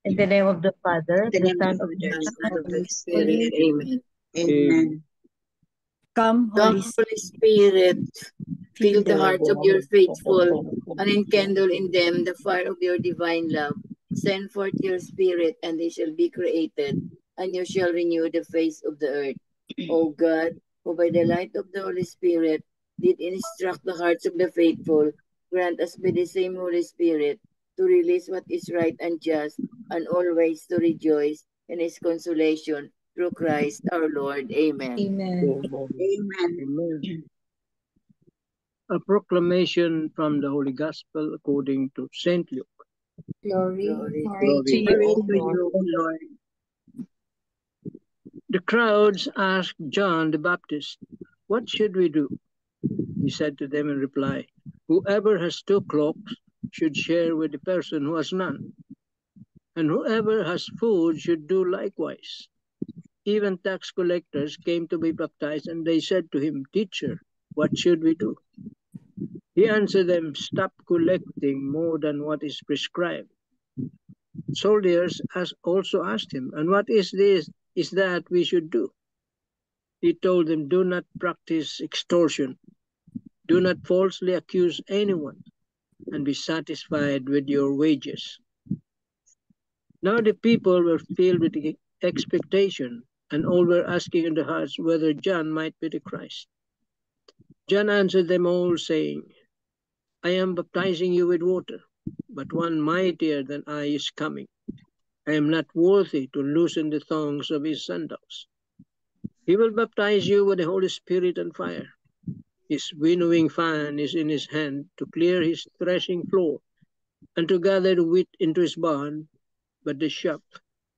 In the name of the Father, In the the name Son, of of the the Father, Holy and of the Spirit. Spirit. Amen. Amen. Come, Come, Holy Holy Spirit, fill the Spirit. hearts of your faithful, and enkindle in them the fire of your divine love. Send forth your Spirit, and they shall be created, and you shall renew the face of the earth. O God, who by the light of the Holy Spirit did instruct the hearts of the faithful, grant us by the same Holy Spirit to release what is right and just, and always to rejoice in his consolation through Christ our Lord. Amen. Amen. Amen. Amen. A proclamation from the Holy Gospel according to St. Luke. Glory. Glory to Glory. you, Glory O to Lord. you, O Lord. The crowds asked John the Baptist, "What should we do?" He said to them in reply, "Whoever has 2 cloaks should share with the person who has none, and whoever has food should do likewise." Even tax collectors came to be baptized, and they said to him, "Teacher, what should we do?" He answered them, "Stop collecting more than what is prescribed." Soldiers also asked him, "And what is that we should do?" He told them, "Do not practice extortion. Do not falsely accuse anyone, and be satisfied with your wages." Now the people were filled with expectation, and all were asking in their hearts whether John might be the Christ. John answered them all, saying, "I am baptizing you with water, but one mightier than I is coming. I am not worthy to loosen the thongs of his sandals. He will baptize you with the Holy Spirit and fire. His winnowing fan is in his hand to clear his threshing floor and to gather the wheat into his barn, but the chaff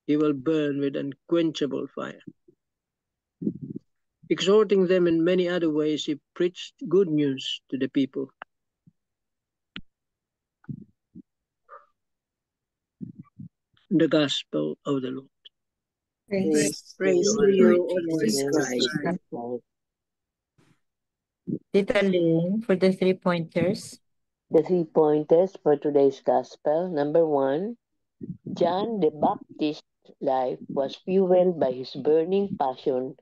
he will burn with unquenchable fire." Exhorting them in many other ways, he preached good news to the people. The Gospel of the Lord. Praise. Praise To to you, Lord O Lord Jesus Christ. Tita Lynn, for the 3 pointers. The 3 pointers for today's Gospel. Number 1, John the Baptist's life was fueled by his burning passion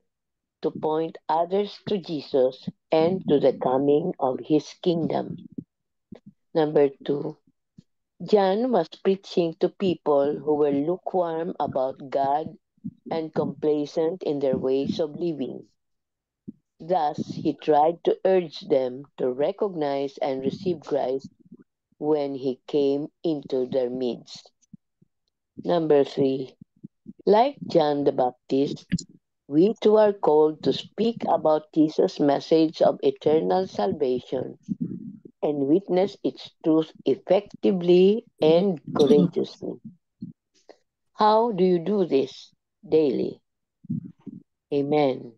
to point others to Jesus and to the coming of his kingdom. Number 2, John was preaching to people who were lukewarm about God and complacent in their ways of living. Thus, he tried to urge them to recognize and receive Christ when he came into their midst. Number 3, like John the Baptist, we too are called to speak about Jesus' message of eternal salvation and witness its truth effectively and courageously. How do you do this? Daily. Amen.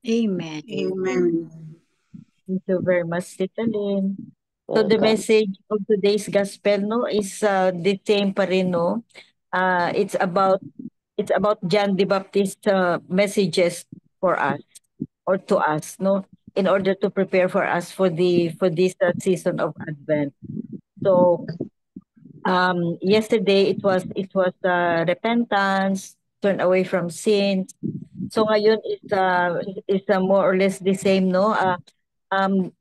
Amen. Amen. Thank you very much, Tita Lynn. So the Welcome. message of today's gospel, no, is the same pa rin, no? It's about John the Baptist messages for us or to us, no, in order to prepare for us for this season of Advent. So yesterday it was repentance, turn away from sin. So ngayon is more or less the same, no? Um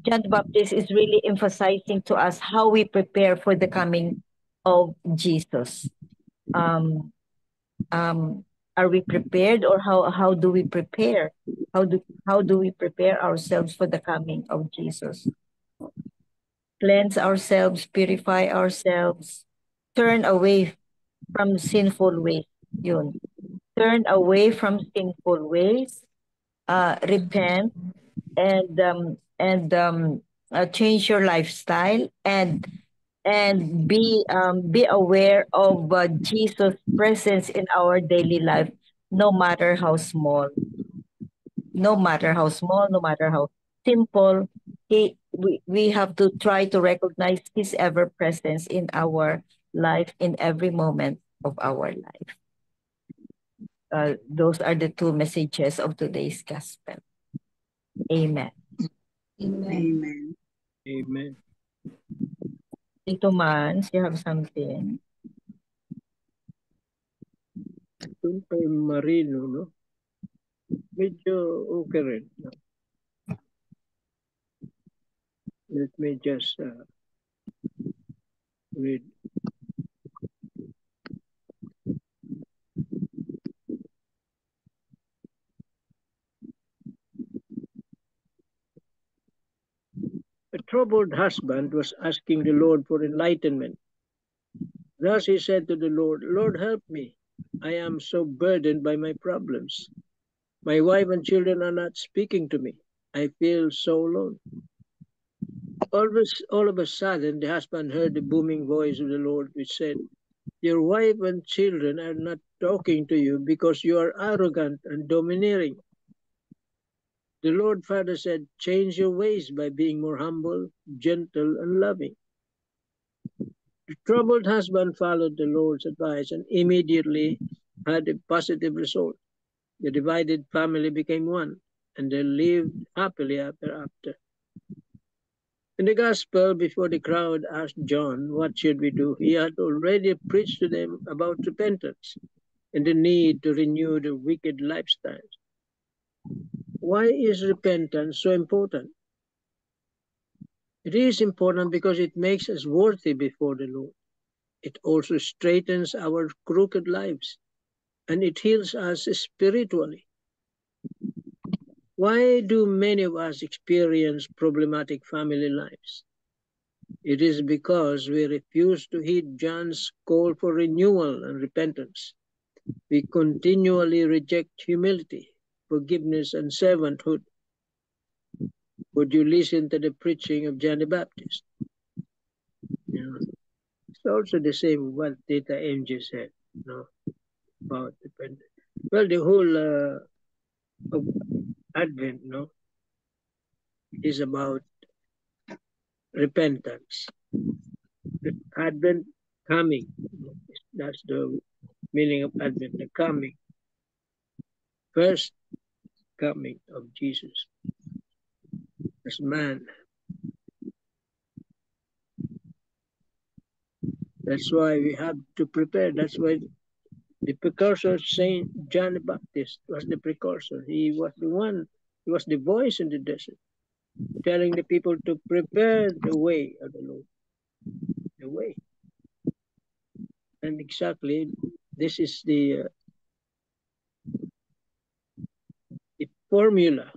John the Baptist is really emphasizing to us how we prepare for the coming of Jesus. Um, are we prepared, or how do we prepare? How do we prepare ourselves for the coming of Jesus? Cleanse ourselves, purify ourselves, turn away from sinful ways. Yun. Turn away from sinful ways, repent, and change your lifestyle, and be aware of Jesus' presence in our daily life, no matter how small, no matter how simple. We have to try to recognize His ever presence in our life, in every moment of our life. Those are the 2 messages of today's gospel. Amen. Amen. Amen. Amen. Tito Mans, you have something? Doon kay Marino, no? Medyo okay rin. No? Let me just read. A troubled husband was asking the Lord for enlightenment. Thus he said to the Lord, Lord, help me. I am so burdened by my problems. My wife and children are not speaking to me. I feel so alone. All of a sudden, the husband heard the booming voice of the Lord, which said, Your wife and children are not talking to you because you are arrogant and domineering. The Lord Father said, Change your ways by being more humble, gentle, and loving. The troubled husband followed the Lord's advice and immediately had a positive result. The divided family became one, and they lived happily ever after. In the gospel, before the crowd asked John, What should we do? He had already preached to them about repentance and the need to renew the wicked lifestyles. Why is repentance so important? It is important because it makes us worthy before the Lord. It also straightens our crooked lives, and it heals us spiritually. Why do many of us experience problematic family lives? It is because we refuse to heed John's call for renewal and repentance. We continually reject humility, forgiveness, and servanthood. Would you listen to the preaching of John the Baptist? It's also the same what Tita MJ said, about repentance. Well, the whole of Advent, is about repentance. Advent coming. That's the meaning of Advent, the coming. First coming of Jesus as man. That's why we have to prepare. That's why the precursor, Saint John the Baptist, was the precursor. He was the one, he was the voice in the desert, telling the people to prepare the way of the Lord. The way. And exactly, this is the formula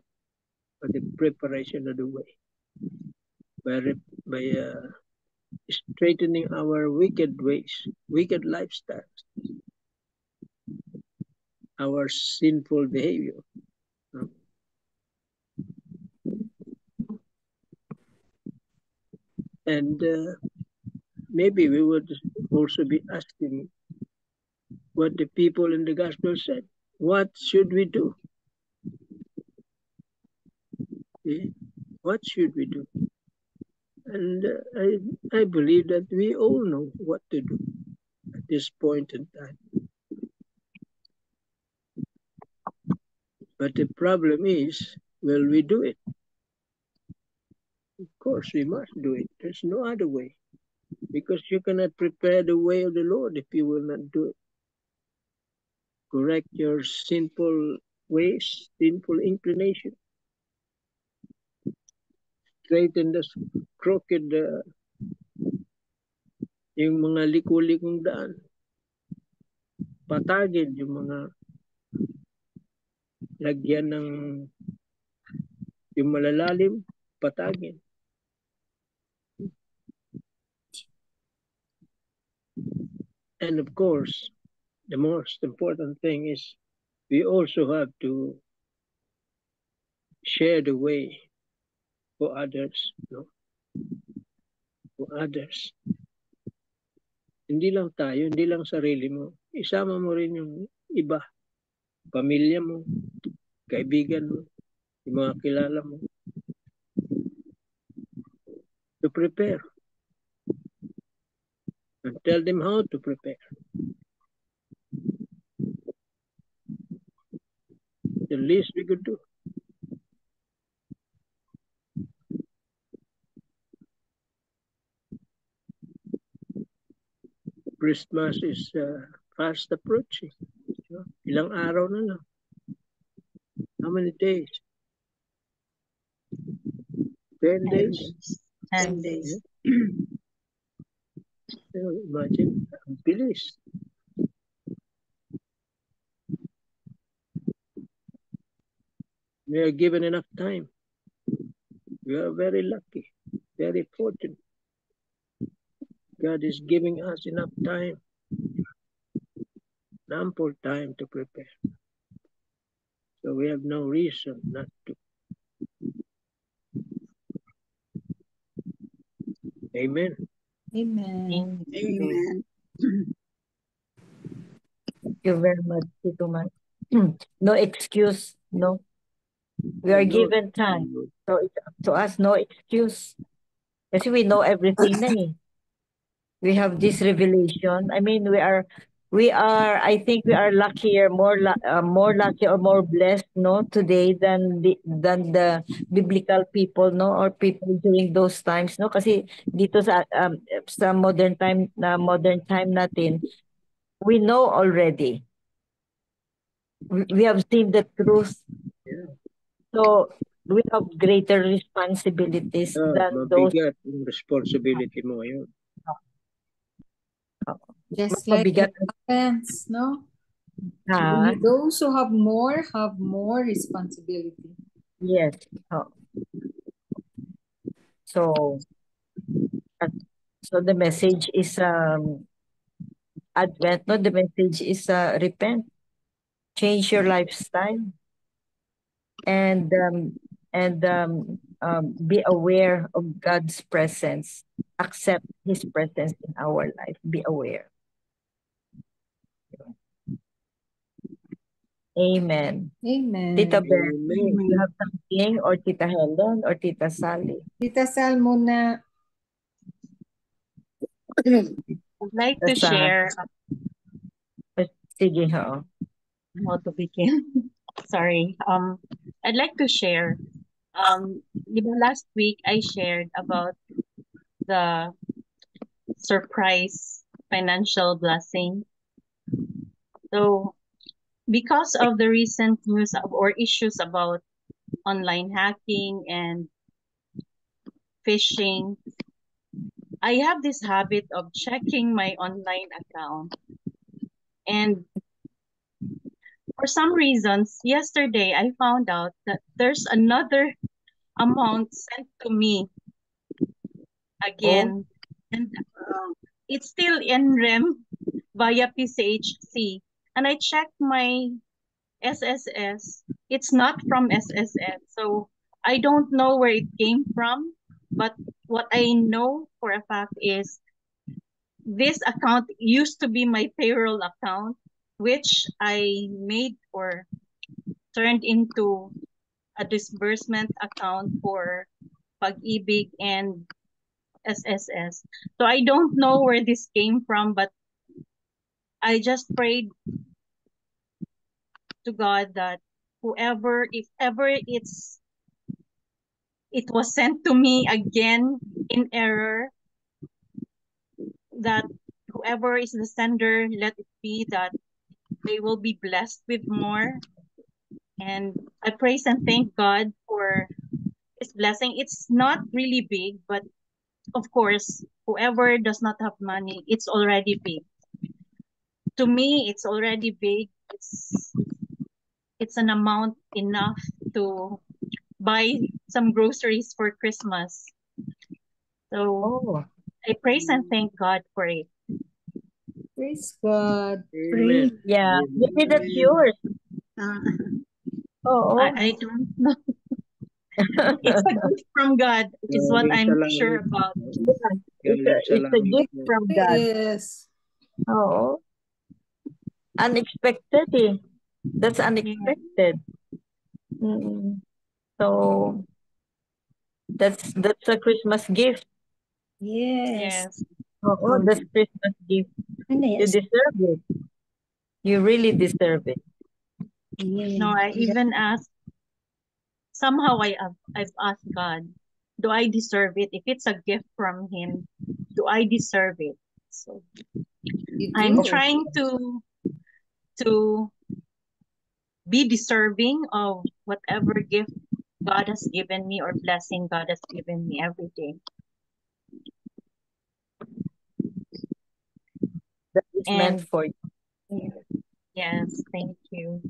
for the preparation of the way. By straightening our wicked ways, wicked lifestyles, our sinful behavior. And maybe we would also be asking what the people in the gospel said. What should we do? What should we do? And I believe that we all know what to do at this point in time. But the problem is, will we do it? Of course, we must do it. There's no other way. Because you cannot prepare the way of the Lord if you will not do it. Correct your sinful ways, sinful inclination. Straighten the crooked, yung mga liku-likong daan. Patagin yung mga lagyan ng yung malalalim, patagin. And of course, the most important thing is we also have to share the way for others, for others. Hindi lang tayo, hindi lang sarili mo. Isama mo rin yung iba. Pamilya mo, kaibigan mo, yung mga kilala mo. To prepare. And tell them how to prepare. The least we could do. Christmas is fast approaching. Ilang araw na lang. How many days? 10 days? 10 days. Imagine, ang bilis. We are given enough time. We are very lucky, very fortunate. God is giving us enough time, ample time to prepare. So we have no reason not to. Amen. Amen. Amen. Thank you very much, Tito Man. No excuse, no. We are No, given time. So it's up to us, no excuse. Kasi we know everything na eh. We have this revelation. I mean, I think we are luckier, more lucky or more blessed, no, today than the biblical people, no, or people during those times, no, kasi dito sa modern time natin, we know already. We have seen the truth. So we have greater responsibilities than those. mabigat yung responsibility mo ngayon. Just like Mabigat. the parents, no? Ah, Those who have more responsibility. yes. Oh. So, so the message is Advent, no? The message is repent, change your lifestyle, and be aware of God's presence. Accept His presence in our life. Be aware. Amen. Amen. Tita Beth, Amen. you have something, or Tita Helen, or Tita Sally? Tita Sal muna. I'd like to Basta, share sige, ho. how to begin. Sorry. I'd like to share. Last week I shared about the surprise financial blessing. So, because of the recent news or issues about online hacking and phishing, I have this habit of checking my online account. And for some reasons, yesterday I found out that there's another amount sent to me again. And it's still in REM via PCHC. And I checked my SSS. It's not from SSS. So I don't know where it came from. But what I know for a fact is this account used to be my payroll account, which I made or turned into a disbursement account for Pag-ibig and SSS. So I don't know where this came from, but I just prayed to God that if ever it was sent to me again in error, that whoever is the sender, let it be that they will be blessed with more. And I praise and thank God for His blessing. It's not really big, but of course, whoever does not have money, it's already big. To me, it's already big. It's an amount enough to buy some groceries for Christmas. So I praise and thank God for it. Praise God. Amen. Yeah, maybe that's yours. I don't know. It's a gift from God, is what I'm sure about. It's a gift from God. Yes. Oh, unexpected eh. That's unexpected. So that's a Christmas gift. Yes. Oh, that's Christmas gift. You deserve it. You really deserve it. No, I even asked, somehow I've asked God, do I deserve it? If it's a gift from Him, do I deserve it? So I'm trying to be deserving of whatever gift God has given me or blessing God has given me every day. That is meant And for you. yes, thank you.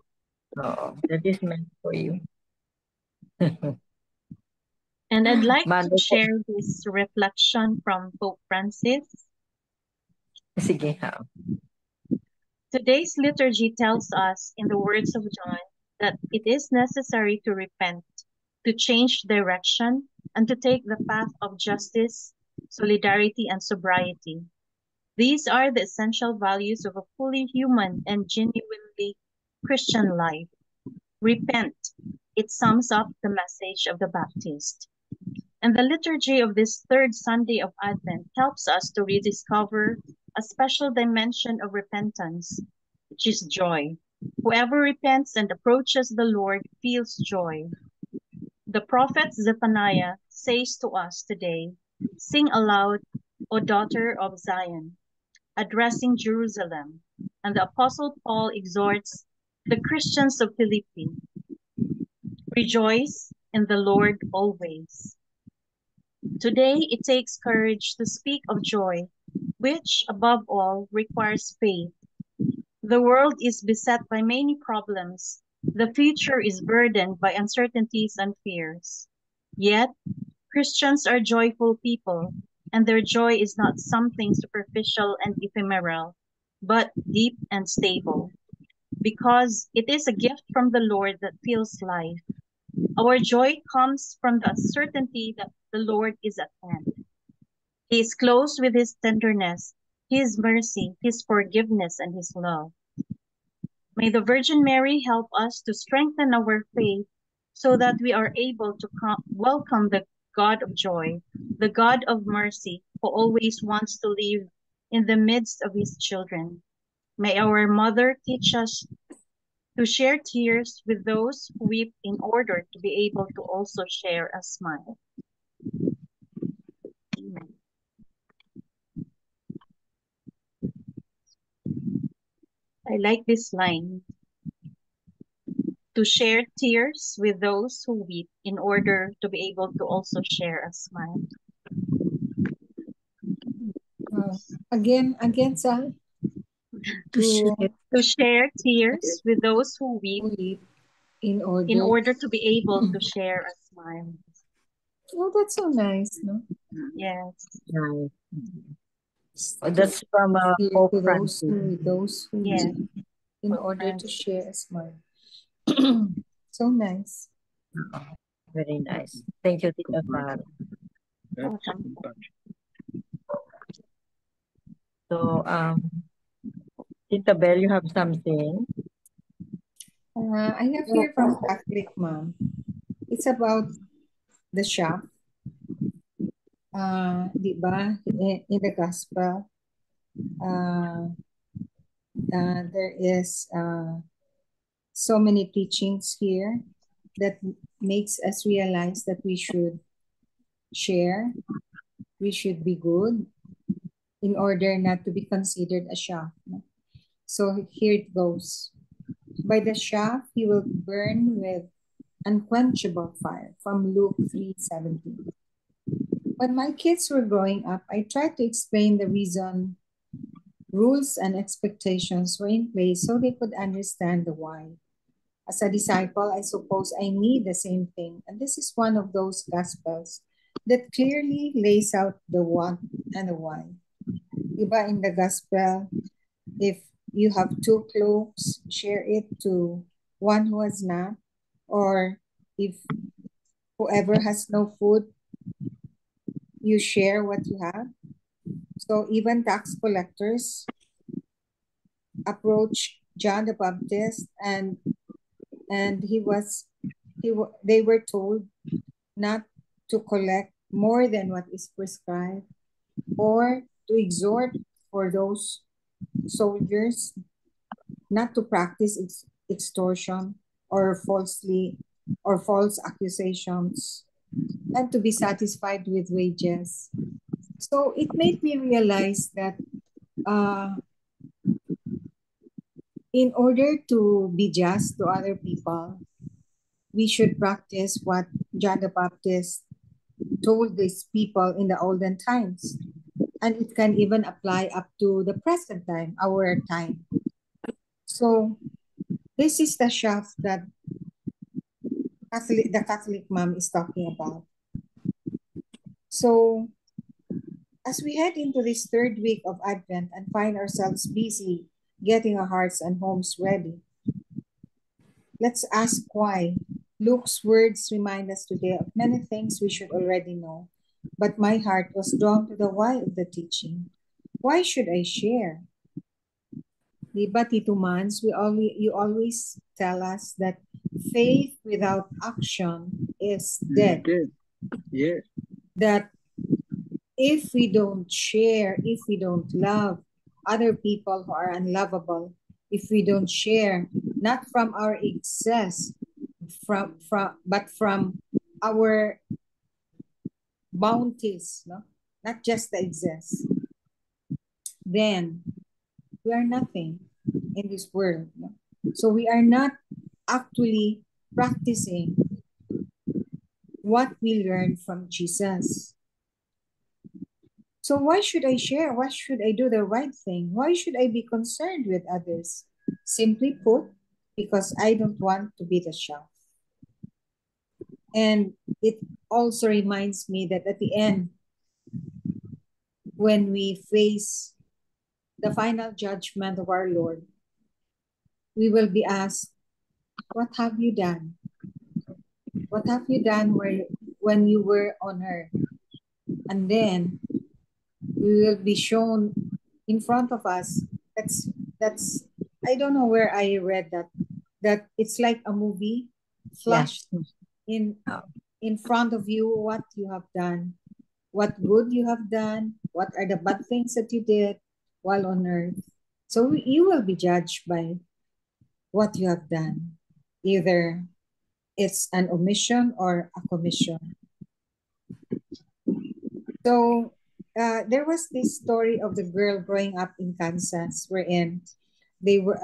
Oo, that is meant for you. And I'd like to Mano, share this reflection from Pope Francis. sige ha. Today's liturgy tells us, in the words of John, that it is necessary to repent, to change direction, and to take the path of justice, solidarity, and sobriety. These are the essential values of a fully human and genuinely Christian life. Repent. It sums up the message of the Baptist. And the liturgy of this third Sunday of Advent helps us to rediscover a special dimension of repentance, which is joy. Whoever repents and approaches the Lord feels joy. The prophet Zephaniah says to us today, "Sing aloud, O daughter of Zion," addressing Jerusalem. And the Apostle Paul exhorts the Christians of Philippi, "Rejoice in the Lord always." Today, it takes courage to speak of joy, which, above all, requires faith. The world is beset by many problems. The future is burdened by uncertainties and fears. Yet, Christians are joyful people, and their joy is not something superficial and ephemeral, but deep and stable, because it is a gift from the Lord that fills life. Our joy comes from the certainty that the Lord is at hand. He is close with His tenderness, His mercy, His forgiveness, and His love. May the Virgin Mary help us to strengthen our faith so that we are able to welcome the God of joy, the God of mercy, who always wants to live in the midst of His children. May our Mother teach us to share tears with those who weep in order to be able to also share a smile. Amen. I like this line. To share tears with those who weep in order to be able to also share a smile. Again, Sal. To share tears with those who weep in order to be able to share a smile. Oh, that's so nice, no? Yes. Nice. That's from Pope Francis. Those who Yes. in Pope order Francis. to share a smile. So nice. Very nice. Thank you, Tita Farah. Welcome. So, Tita Bell, you have something? I have here from Catholic Mom. It's about the shaft. Di ba? In the Gospel, there is so many teachings here that makes us realize that we should share, we should be good in order not to be considered a shaft. So here it goes. By the shaft, he will burn with unquenchable fire, from Luke 3:17. When my kids were growing up, I tried to explain the reason rules and expectations were in place so they could understand the why. As a disciple, I suppose I need the same thing. And this is one of those gospels that clearly lays out the what and the why. Diba in the gospel, if you have 2 cloaks, share it to one who has not. Or if whoever has no food, you share what you have. So even tax collectors approached John the Baptist, and they were told not to collect more than what is prescribed, or to exhort for those soldiers not to practice extortion or false accusations, and to be satisfied with wages. So it made me realize that in order to be just to other people, we should practice what John the Baptist told these people in the olden times. And it can even apply up to the present time, our time. So this is the shaft that the Catholic mom is talking about. So as we head into this third week of Advent and find ourselves busy getting our hearts and homes ready, let's ask why. Luke's words remind us today of many things we should already know, but my heart was drawn to the why of the teaching. Why should I share? Diba, Tito Mans, you always tell us that faith without action is dead. Yes. That if we don't share, if we don't love other people who are unlovable, if we don't share, not from our excess, but from our bounties, no? Not just the excess, then we are nothing in this world. No? So we are not actually practicing what we learned from Jesus. So why should I share? Why should I do the right thing? Why should I be concerned with others? Simply put, because I don't want to be the shaft. And it also reminds me that at the end, when we face the final judgment of our Lord, we will be asked, what have you done? What have you done when you were on earth? And then we will be shown in front of us. That's I don't know where I read that it's like a movie flashed in front of you what you have done, what good you have done, what are the bad things that you did while on earth. So you will be judged by what you have done. Either it's an omission or a commission. So there was this story of the girl growing up in Kansas, wherein they were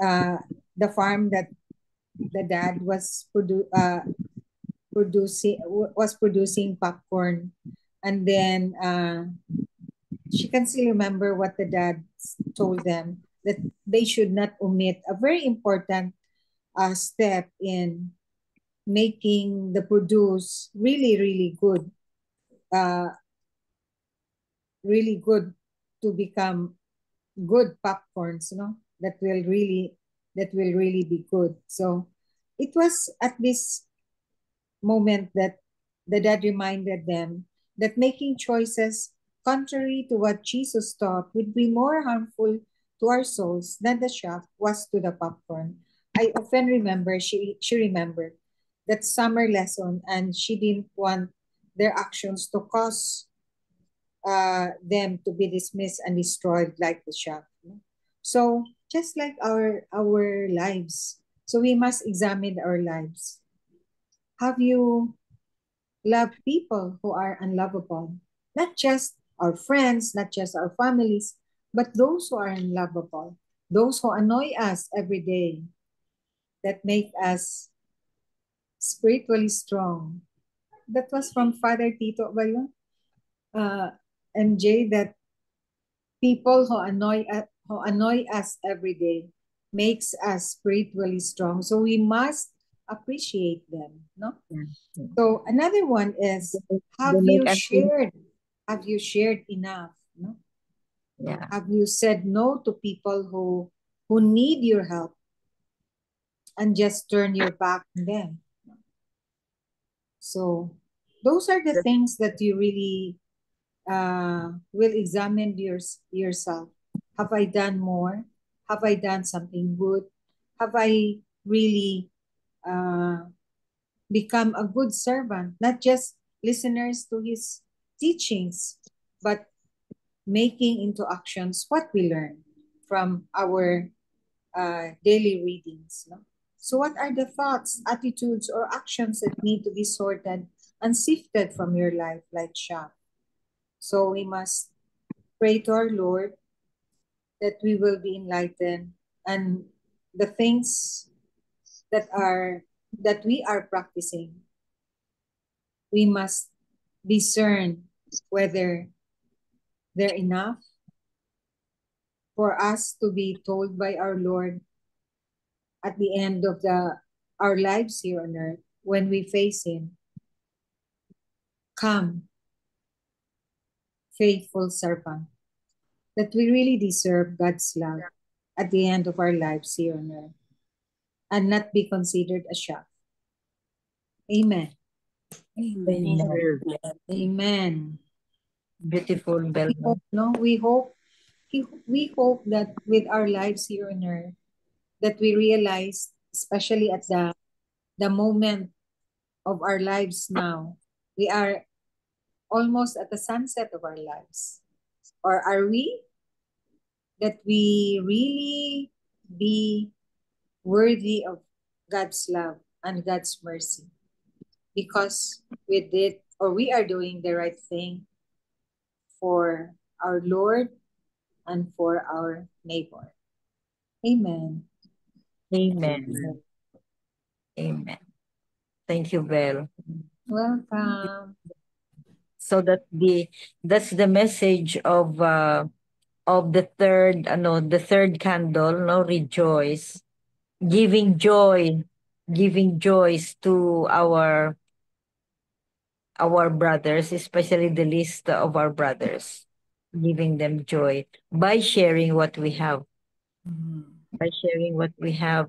the farm that the dad was producing popcorn, and then she can still remember what the dad told them, that they should not omit a very important step in making the produce really good, really good to become good popcorns, that will really be good. So it was at this moment that the dad reminded them that making choices contrary to what Jesus taught would be more harmful to our souls than the shaft was to the popcorn. I often remember she remembered that summer lesson, and she didn't want their actions to cause them to be dismissed and destroyed like the shaft. So just like our lives, so we must examine our lives. Have you loved people who are unlovable? Not just our friends, not just our families, but those who are unlovable, those who annoy us every day, that make us spiritually strong. That was from Father Tito ba yun? MJ, that people who annoy us every day makes us spiritually strong. So we must appreciate them, no? So another one is, have you shared enough, no? Yeah. Have you said no to people who need your help and just turn your back on them? So those are the things that you really will examine yourself. Have I done more? Have I done something good? Have I really become a good servant, not just listeners to his teachings, but making into actions what we learn from our daily readings? No? So what are the thoughts, attitudes, or actions that need to be sorted and sifted from your life like chaff? So we must pray to our Lord that we will be enlightened and the things that we are practicing, we must discern whether they're enough for us to be told by our Lord at the end of our lives here on earth, when we face Him, "Come, faithful servant," that we really deserve God's love at the end of our lives here on earth, and not be considered a shock. Amen. Amen. Amen. Beautiful bell. We hope that with our lives here on earth, that we realize, especially at the moment of our lives now, we are almost at the sunset of our lives. Or are we? That we really be worthy of God's love and God's mercy, because we did, or we are doing the right thing for our Lord and for our neighbor. Amen. Amen. Amen. Thank you, Belle. Welcome. So that's the message of the third candle, no, rejoice, giving joys to our brothers, especially the least of our brothers, giving them joy by sharing what we have,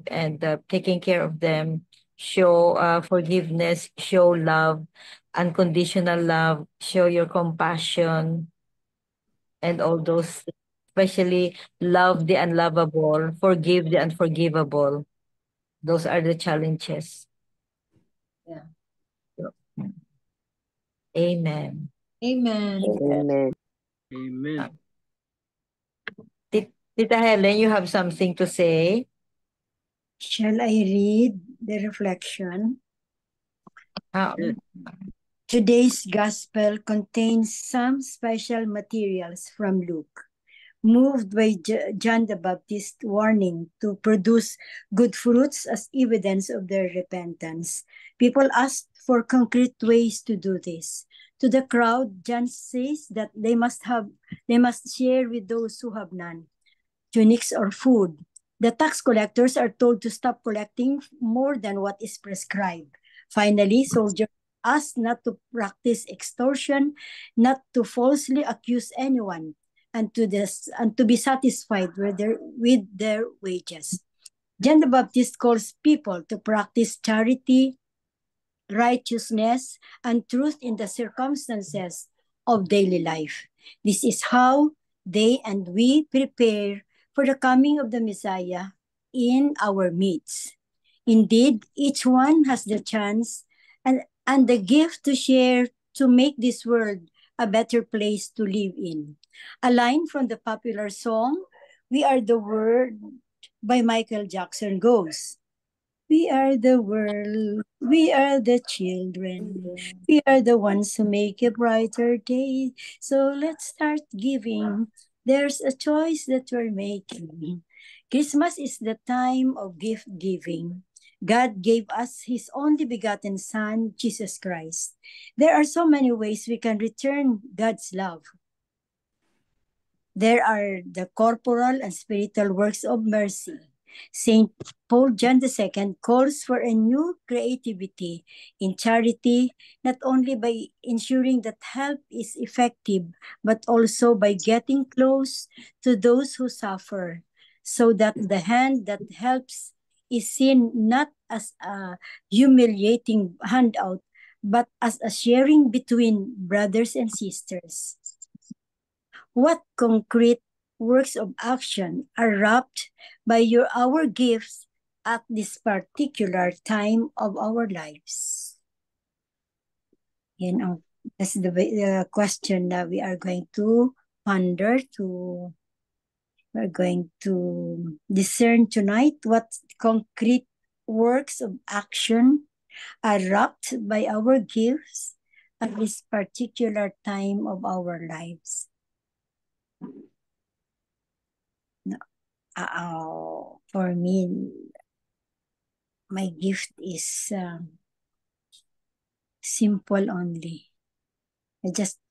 and taking care of them, show forgiveness, show love, unconditional love, show your compassion, and all those, especially love the unlovable, forgive the unforgivable. Those are the challenges. Yeah. Amen. Amen. Amen. Amen. Tita Helen, you have something to say? Shall I read the reflection? Yeah. Today's gospel contains some special materials from Luke. Moved by John the Baptist's warning to produce good fruits as evidence of their repentance, people asked for concrete ways to do this. To the crowd, John says that they must share with those who have none, tunics or food. The tax collectors are told to stop collecting more than what is prescribed. Finally, soldiers asked not to practice extortion, not to falsely accuse anyone, and to be satisfied with their wages. John the Baptist calls people to practice charity, righteousness, and truth in the circumstances of daily life. This is how they and we prepare for the coming of the Messiah in our midst. Indeed, each one has the chance and the gift to share to make this world a better place to live in. A line from the popular song, "We Are the World" by Michael Jackson goes, "We are the world, we are the children, we are the ones who make a brighter day. So let's start giving. There's a choice that we're making. Christmas is the time of gift giving. God gave us His only begotten Son, Jesus Christ. There are so many ways we can return God's love. There are the corporal and spiritual works of mercy. St. Paul John II calls for a new creativity in charity, not only by ensuring that help is effective, but also by getting close to those who suffer, so that the hand that helps is seen not as a humiliating handout, but as a sharing between brothers and sisters. What concrete works of action are wrapped by our gifts at this particular time of our lives? That's the question that we are going to ponder we're going to discern tonight. What concrete works of action are wrapped by our gifts at this particular time of our lives? For me, my gift is simple only.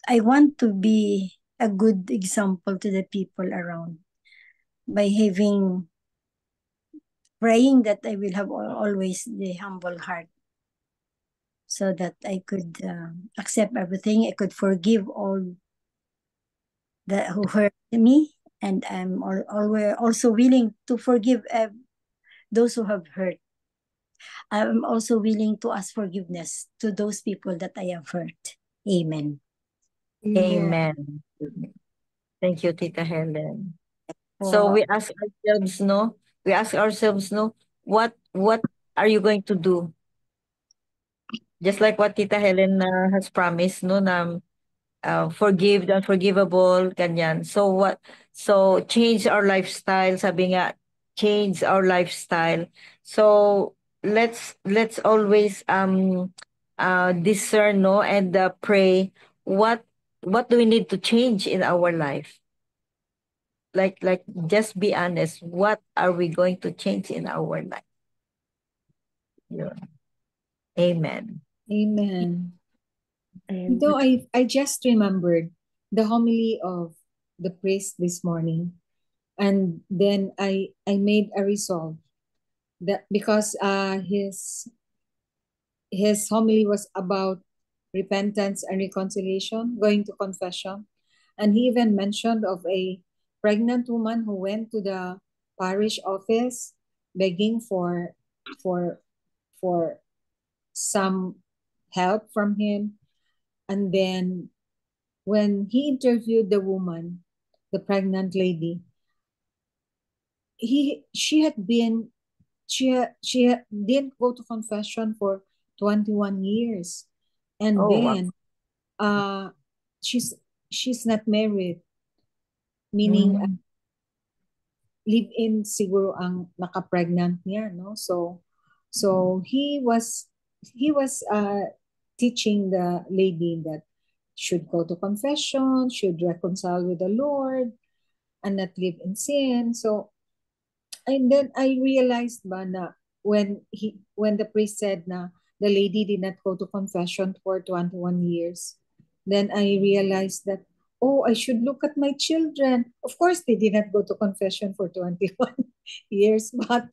I want to be a good example to the people around by praying that I will have always the humble heart, so that I could accept everything. I could forgive all that who hurt me, and I'm always also willing to forgive those who have hurt. I'm also willing to ask forgiveness to those people that I have hurt. Amen. Amen. Thank you, Tita Helen. So For we ask ourselves, what are you going to do? Just like what Tita Helen has promised, forgive the unforgivable, ganyan. So change our lifestyle, sabi nga, change our lifestyle. So let's always discern, and pray what do we need to change in our life. Like just be honest, what are we going to change in our life? Yeah. Amen. Amen. Though I just remembered the homily of the priest this morning, and then I made a resolve that because his homily was about repentance and reconciliation, going to confession, and he even mentioned of a pregnant woman who went to the parish office begging for some help from him. And then when he interviewed the woman, the pregnant lady, she didn't go to confession for 21 years. And Oh, wow. then she's not married, meaning live-in siguro ang naka-pregnant niya, no? So he was teaching the lady that should go to confession, should reconcile with the Lord, and not live in sin. So, and then I realized ba na when the priest said na the lady did not go to confession for 21 years, then I realized that, oh, I should look at my children. Of course, they did not go to confession for 21 years, but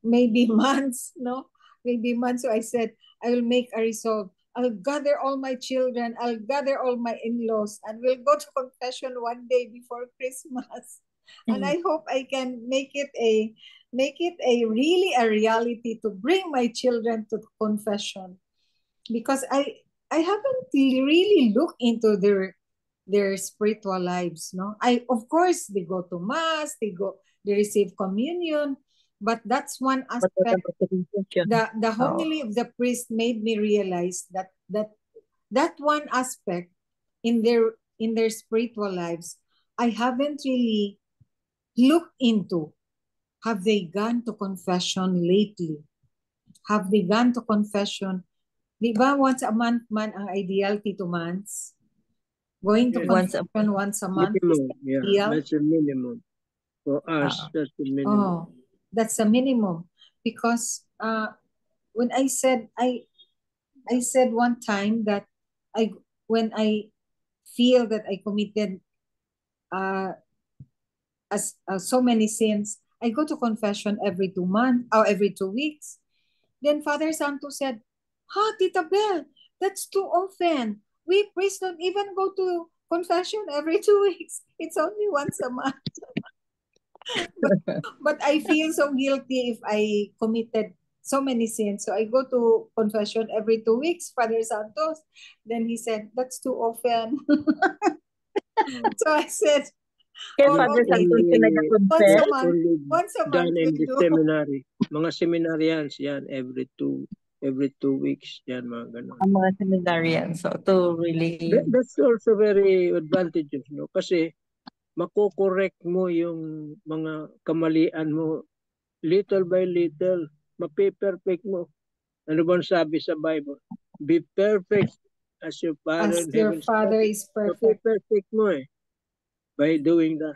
maybe months, no? Maybe months. So I said, I will make a resolve. I'll gather all my children, I'll gather all my in-laws, and we'll go to confession one day before Christmas. And I hope I can make it really a reality to bring my children to confession, because I haven't really looked into their spiritual lives, no? Of course they go to mass, they receive communion, but that's one aspect. The homily of the priest made me realize that one aspect in their spiritual lives I haven't really looked into. Have they gone to confession lately? Have they gone to confession? Di ba once a month man ang ideal, Tito Mans? Going to confession once a month is ideal. That's a minimum. For us, that's the minimum. Oh, that's a minimum. Because when I said one time that when I feel that I committed so many sins, I go to confession every 2 months or every 2 weeks. Then Father Santo said, Tita Bel, that's too often. We priests don't even go to confession every 2 weeks. It's only once a month. but I feel so guilty if I committed so many sins. So I go to confession every 2 weeks, Father Santos. Then he said, that's too often. So I said, Father Santos once a month done in the do. seminary. Mga seminarians yan, every two weeks yan, mga ganun. Ang mga seminarians, so to really... That's also very advantageous, no? Kasi mako-correct mo yung mga kamalian mo little by little, mape-perfect mo. Ano bang sabi sa Bible? Be perfect as your Father in heaven. As your Father is perfect. Mape-perfect mo by doing that.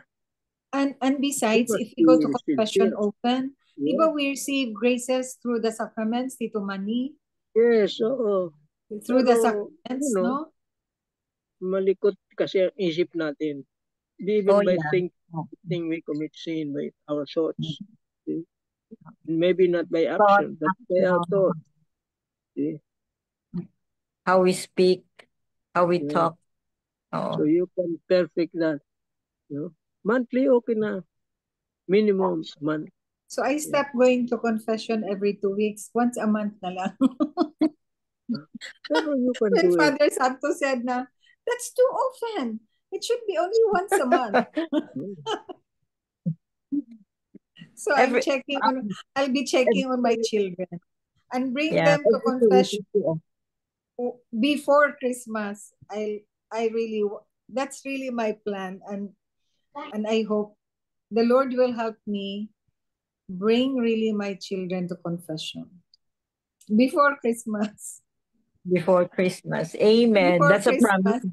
And besides, if you go to confession often, Di ba we receive graces through the sacraments, Tito Manny? Yes, oo. Through the Pero, sacraments, you know, no? malikot kasi ang isip natin. Even Oh, by yeah. thinking we commit sin by our thoughts. See? Maybe not by Thought, action, but by our thoughts. See? how we speak, how we Yeah. talk. So you can perfect that. You know? Monthly, okay na. Minimum month. So I stopped going to confession every 2 weeks. Once a month na lang. Pero you can When do it. Father Santo said na, that's too often. It should be only once a month. So I'll be checking on my children and bring Yeah. them to confession before Christmas. That's really my plan, and I hope the Lord will help me bring really my children to confession before Christmas. Before Christmas. Amen. Before That's a promise.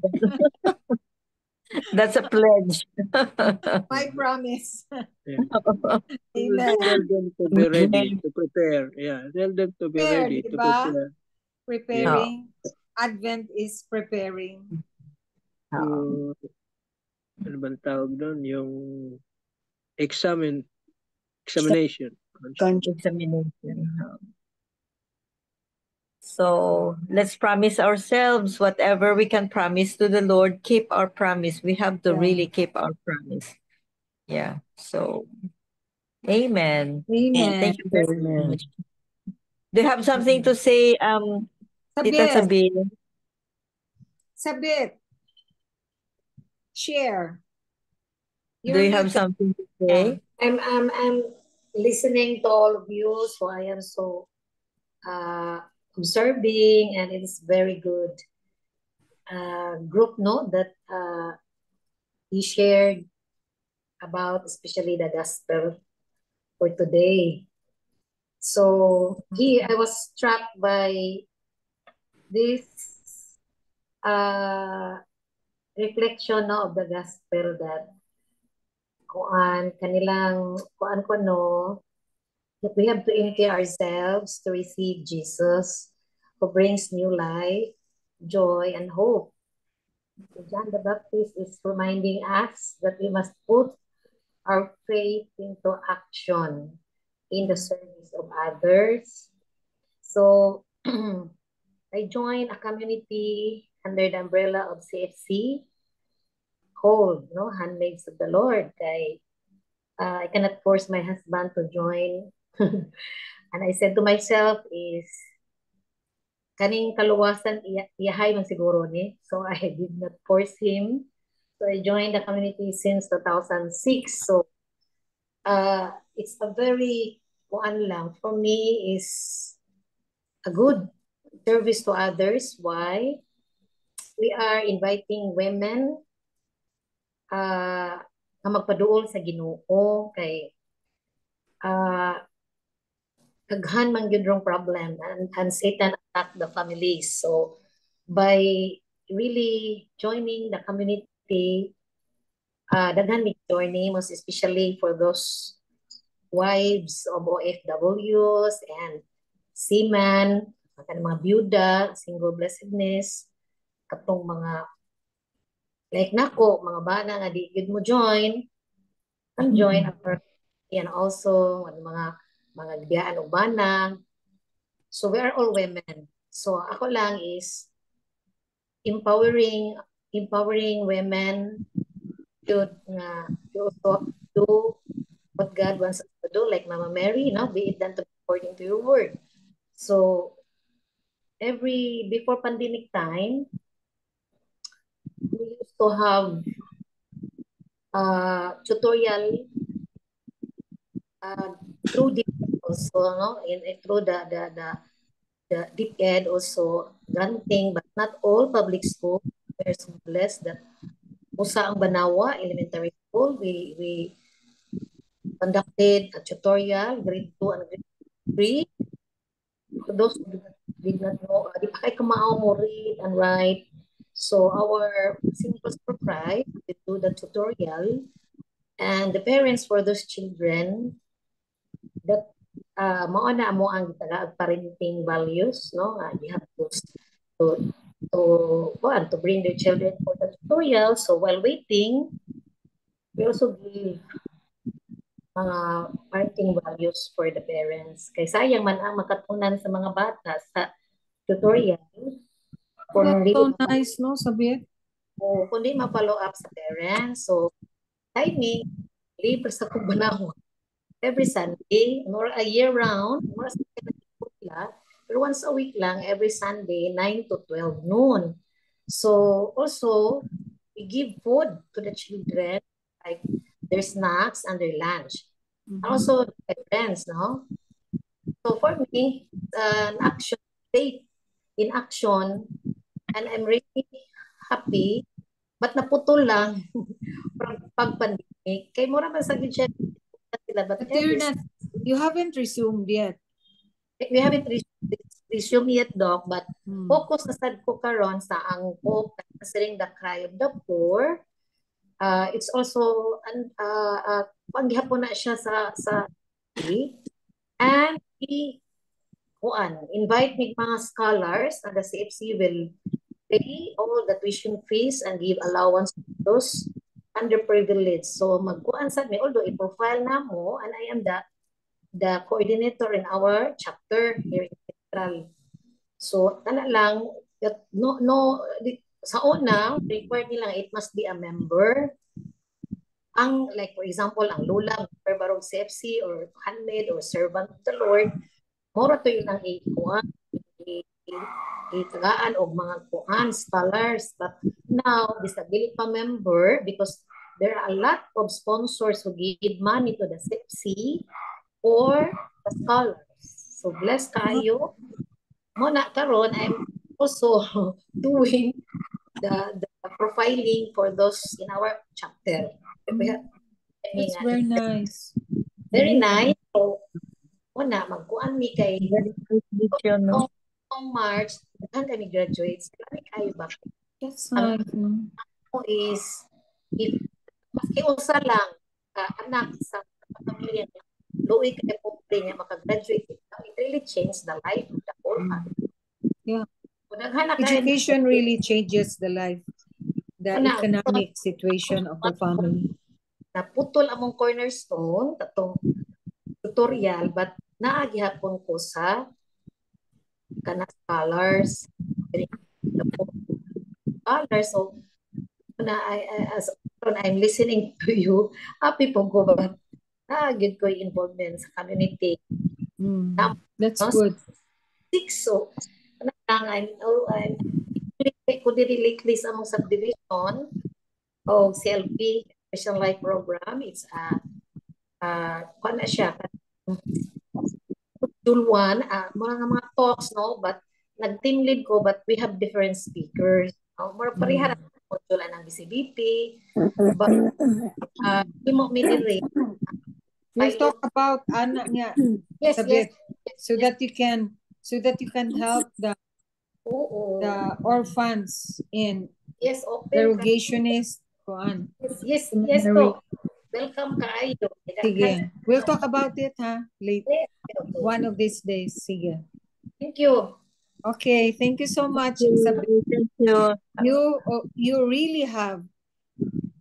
That's a pledge. My promise. Yeah. Amen. Tell them to be ready to prepare. Yeah, tell them to be ready to Diba? prepare. Preparing. Advent is preparing. Yung, ano bang tawag doon? Yung examination. Examination. So let's promise ourselves whatever we can promise to the Lord, keep our promise. We have to really keep our promise. Yeah. So, amen. Amen. Thank you very much. Do you have something to say, Tita Sabine? Sabit. Share. Do you have something to say? I'm listening to all of you, so I am so observing, and it is very good group note that you shared about, especially the gospel for today. So here I was struck by this reflection of the gospel that that we have to empty ourselves to receive Jesus, who brings new life, joy, and hope. John the Baptist is reminding us that we must put our faith into action in the service of others. So I joined a community under the umbrella of CFC called Handmaids of the Lord. I cannot force my husband to join. And I said to myself is, kaning kaluwasan iyahay man siguro ni. So I did not force him. So I joined the community since 2006. So it's a very, for me is a good service to others. Why? We are inviting women na magpaduol sa Ginoo kay daghan man gyud rong problem, and Satan attack the families. So by really joining the community, daghan mi joining, most especially for those wives of OFWs and seamen, mga byuda, single blessedness, katong mga like nako, mga bana nga di gyud mo join, and join our, and also mga biyaan o bana. So we are all women. So ako lang is empowering women to also do what God wants us to do, like Mama Mary, be it done according to your word. So before pandemic time, we used to have tutorial through the also, through the DepEd also granting, but not all public schools. We're so blessed that Usa ang Banawa Elementary School, we conducted a tutorial, grade 2 and grade 3. For those who did not know, di pa kay kamao mo read and write. So our simple surprise, we do the tutorial, and the parents for those children that mao na mo ang tagaag parenting values, no? You have to to bring their children for the tutorial. So while waiting, we also give mga parenting values for the parents. Kay sayang man ang makatunan sa mga bata sa tutorial kung That's hindi so nice, no, Sabit? kung di ma-follow up sa parents. So timing, libre sa kubanahon. Every Sunday, or a year round, more sa nila, pero once a week lang, every Sunday, 9 to 12 noon. So also, we give food to the children, like their snacks and their lunch. Also, their friends, no? So for me, an action, faith in action, and I'm really happy, but naputol lang pag pandemic. Kay mura man sa gid sila, but But you haven't resumed yet. we haven't resumed yet, Doc, but focus na sad ko karon sa ang hope, answering the cry of the poor. It's also paghapon na siya sa and invite mga scholars, and the CFC will pay all the tuition fees and give allowance to those underprivileged. So magkuan sad mi, although i-profile na mo, and I am the coordinator in our chapter here in Central. So tala lang, sa una, required nilang it must be a member. Ang, like for example, ang lula, member barong CFC or handmaid or servant of the Lord, mora to yun ang itagaan og mga kuan, scholars. But now, disability pa member, because there are a lot of sponsors who give money to the CFC or the scholars. So bless kayo. Muna karon, I'm also doing the profiling for those in our chapter. That's very nice. Very nice. So, muna, magkuan mi kay March, and kami graduates. Kami kayo ba? That's nice. Is, if makiusa lang, anak sa pamilya niya, luwi kayo po niya makagraduate, it really changed the life of the whole family. Yeah. Education really changes the life, the economic situation of the family. Naputol among cornerstone, tatong tutorial, but naagihapon ko sa scholars. So, as I'm listening to you, happy po ko ba naagid ko involvement sa community. That's good. So, I'm could lately sa among subdivision o CLP Special Life Program. It's siya June 1, mga talks, no, but nag-team lead ko, but we have different speakers. More parihan module ng BCBP, but we'll talk about Ana nga. Yes, so that you can help the orphans in derogationist kuan. Yes, po. Welcome kayo. Sige. We'll talk about it later. One of these days. Sige. Thank you. Okay, thank you so much. Thank you. You really have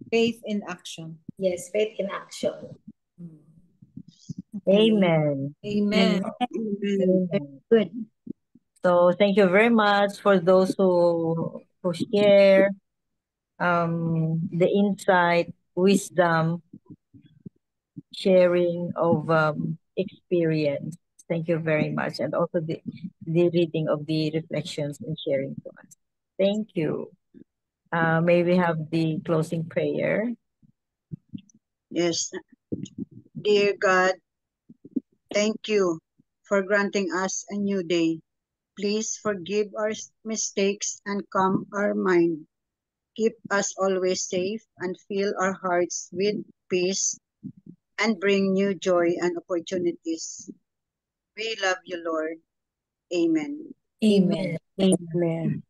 faith in action. Yes, faith in action. Amen. Amen. Good. So thank you very much for those who share the insight, wisdom, sharing of experience. Thank you very much. And also the reading of the reflections and sharing to us. Thank you. May we have the closing prayer? Yes. Dear God, thank you for granting us a new day. Please forgive our mistakes and calm our mind. Keep us always safe and fill our hearts with peace and bring new joy and opportunities. We love you, Lord. Amen. Amen. Amen.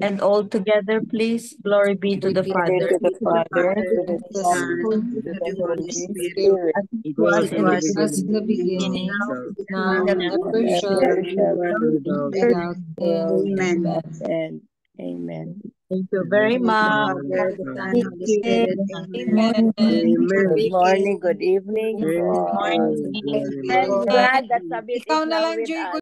And all together, please. Glory be to the Glory Father, to the Father, Father, to the to the Son, Son, and and to to the the Holy Holy Spirit, Spirit, as it It was was as in in the the was as in in the the beginning, beginning, beginning, now, now, now, and and ever ever and shall ever shall be, shall be, be, world without without world end. Amen. without end. Amen. Thank you In the very name of the much. Father, the Son, and Holy Amen. Spirit. Amen. Amen. Amen. Good morning, good evening to Thank all. you very Morning. much. And Amen. Brad, that's a bit Ikaw is na now lang, with Joy. us.